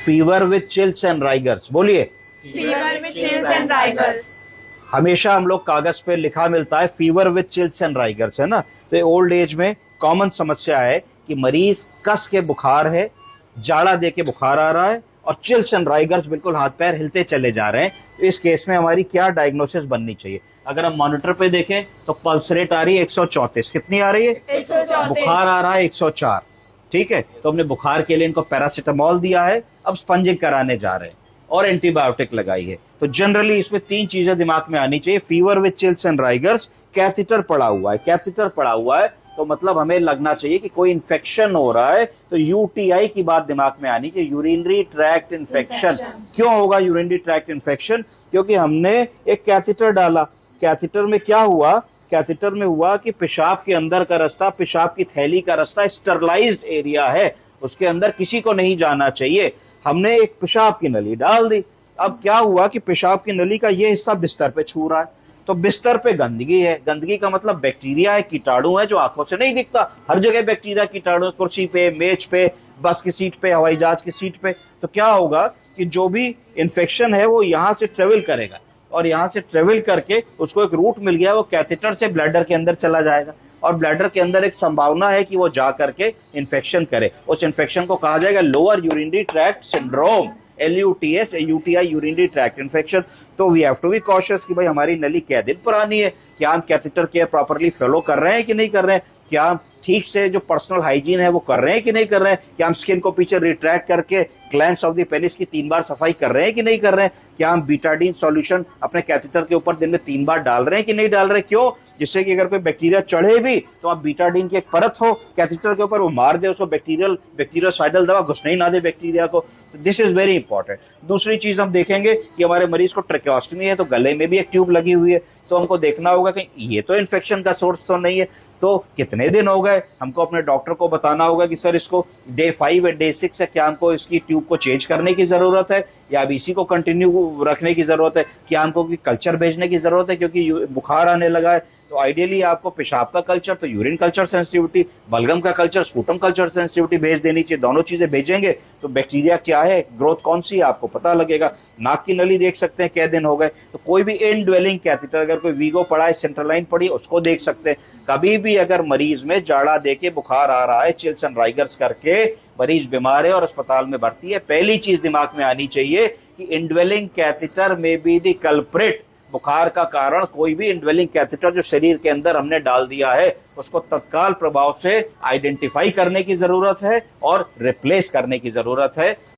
Fever with chills and rigors, बोलिए। Fever with chills and rigors. हमेशा हम लोग कागज पे लिखा मिलता है fever with chills and rigors, है ना। तो ओल्ड एज में कॉमन समस्या है कि मरीज कस के बुखार है, जाड़ा दे के बुखार आ रहा है और चिल्स एंड राइगर्स, बिल्कुल हाथ पैर हिलते चले जा रहे हैं। तो इस केस में हमारी क्या डायग्नोसिस बननी चाहिए? अगर हम मॉनिटर पे देखें तो पल्स रेट आ रही है 134, कितनी आ रही है? 134। बुखार आ रहा है 104, ठीक है। तो हमने बुखार के लिए इनको पैरासीटामोल दिया है, अब स्पंजिंग कराने जा रहे हैं और एंटीबायोटिक लगाई है। तो जनरली इसमें 3 चीजें दिमाग में आनी चाहिए, fever with chills and rigors, catheter पड़ा हुआ है। कैथेटर पड़ा हुआ है तो मतलब हमें लगना चाहिए कि कोई इन्फेक्शन हो रहा है, तो यूटीआई की बात दिमाग में आनी चाहिए, यूरिनरी ट्रैक्ट इन्फेक्शन। क्यों होगा यूरिनरी ट्रैक्ट इन्फेक्शन? क्योंकि हमने एक कैथेटर डाला। कैथेटर में क्या हुआ? कैथेटर में हुआ कि पेशाब के अंदर का रास्ता, पेशाब की थैली का रास्ता स्टरलाइज्ड एरिया है, उसके अंदर किसी को नहीं जाना चाहिए। हमने एक पेशाब की नली डाल दी। अब क्या हुआ कि पेशाब की नली का ये हिस्सा बिस्तर पे छू रहा है, तो बिस्तर पे गंदगी है। गंदगी का मतलब बैक्टीरिया है, कीटाणु है, जो आंखों से नहीं दिखता। हर जगह बैक्टीरिया कीटाणु, कुर्सी पे, मेज पे, बस की सीट पे, हवाई जहाज की सीट पे। तो क्या होगा कि जो भी इंफेक्शन है वो यहां से ट्रेवल करेगा और यहां से ट्रेवल करके उसको एक रूट मिल गया, वो कैथेटर से ब्लैडर के अंदर चला जाएगा और ब्लैडर के अंदर एक संभावना है कि वो जा करके इन्फेक्शन करे। उस इन्फेक्शन को कहा जाएगा lower urinary tract syndrome, LUTS, UTI, urinary tract infection. तो we have to be cautious कि भाई हमारी नली क्या दिन पुरानी है, क्या हम कैथेटर केयर प्रॉपर्ली फॉलो कर रहे हैं कि नहीं कर रहे हैं, क्या हम ठीक से जो पर्सनल हाइजीन है वो कर रहे हैं कि नहीं कर रहे हैं, क्या हम स्किन को पीछे रिट्रैक्ट करके ग्लैंड्स ऑफ द पेनिस की 3 बार सफाई कर रहे हैं कि नहीं कर रहे हैं, क्या हम बीटाडीन सॉल्यूशन अपने कैथेटर के ऊपर दिन में 3 बार डाल रहे हैं कि नहीं डाल रहे हैं। क्यों? जिससे कि अगर कोई बैक्टीरिया चढ़े भी तो आप बीटाडीन की एक परत हो कैथेटर के ऊपर, वो मार दे उसको, बैक्टीरियोसाइडल दवा घुसने ही ना दे बैक्टीरिया को। तो दिस इज वेरी इंपॉर्टेंट। दूसरी चीज हम देखेंगे कि हमारे मरीज को ट्रेकेओस्टमी है, तो गले में भी एक ट्यूब लगी हुई है, तो हमको देखना होगा कि ये तो इन्फेक्शन का सोर्स तो नहीं है। तो कितने दिन हो गए, हमको अपने डॉक्टर को बताना होगा कि सर इसको डे 5 या डे 6 है, क्या हमको इसकी ट्यूब को चेंज करने की जरूरत है या अब इसी को कंटिन्यू रखने की जरूरत है, क्या हमको कल्चर भेजने की जरूरत है क्योंकि बुखार आने लगा है। तो आइडियली आपको पेशाब का कल्चर, तो यूरिन कल्चर सेंसिटिविटी, बलगम का कल्चर, स्पूटम कल्चर सेंसिटिविटी भेज देनी चाहिए। दोनों चीजें भेजेंगे तो बैक्टीरिया क्या है, ग्रोथ कौन सी है, आपको पता लगेगा। नाक की नली देख सकते हैं क्या दिन हो गए, तो कोई भी इन ड्वेलिंग कैथेटर, अगर कोई वीगो पड़ा है, सेंट्रल लाइन पड़ी, उसको देख सकते हैं। कभी भी अगर मरीज में जाड़ा देके बुखार आ रहा है, चिल्स एंड राइगर्स करके मरीज बीमार है और अस्पताल में भर्ती है, पहली चीज दिमाग में आनी चाहिए कि इनड्वेलिंग कैथेटर में बी द कल्प्रिट। बुखार का कारण कोई भी इनड्वेलिंग कैथेटर जो शरीर के अंदर हमने डाल दिया है, उसको तत्काल प्रभाव से आइडेंटिफाई करने की जरूरत है और रिप्लेस करने की जरूरत है।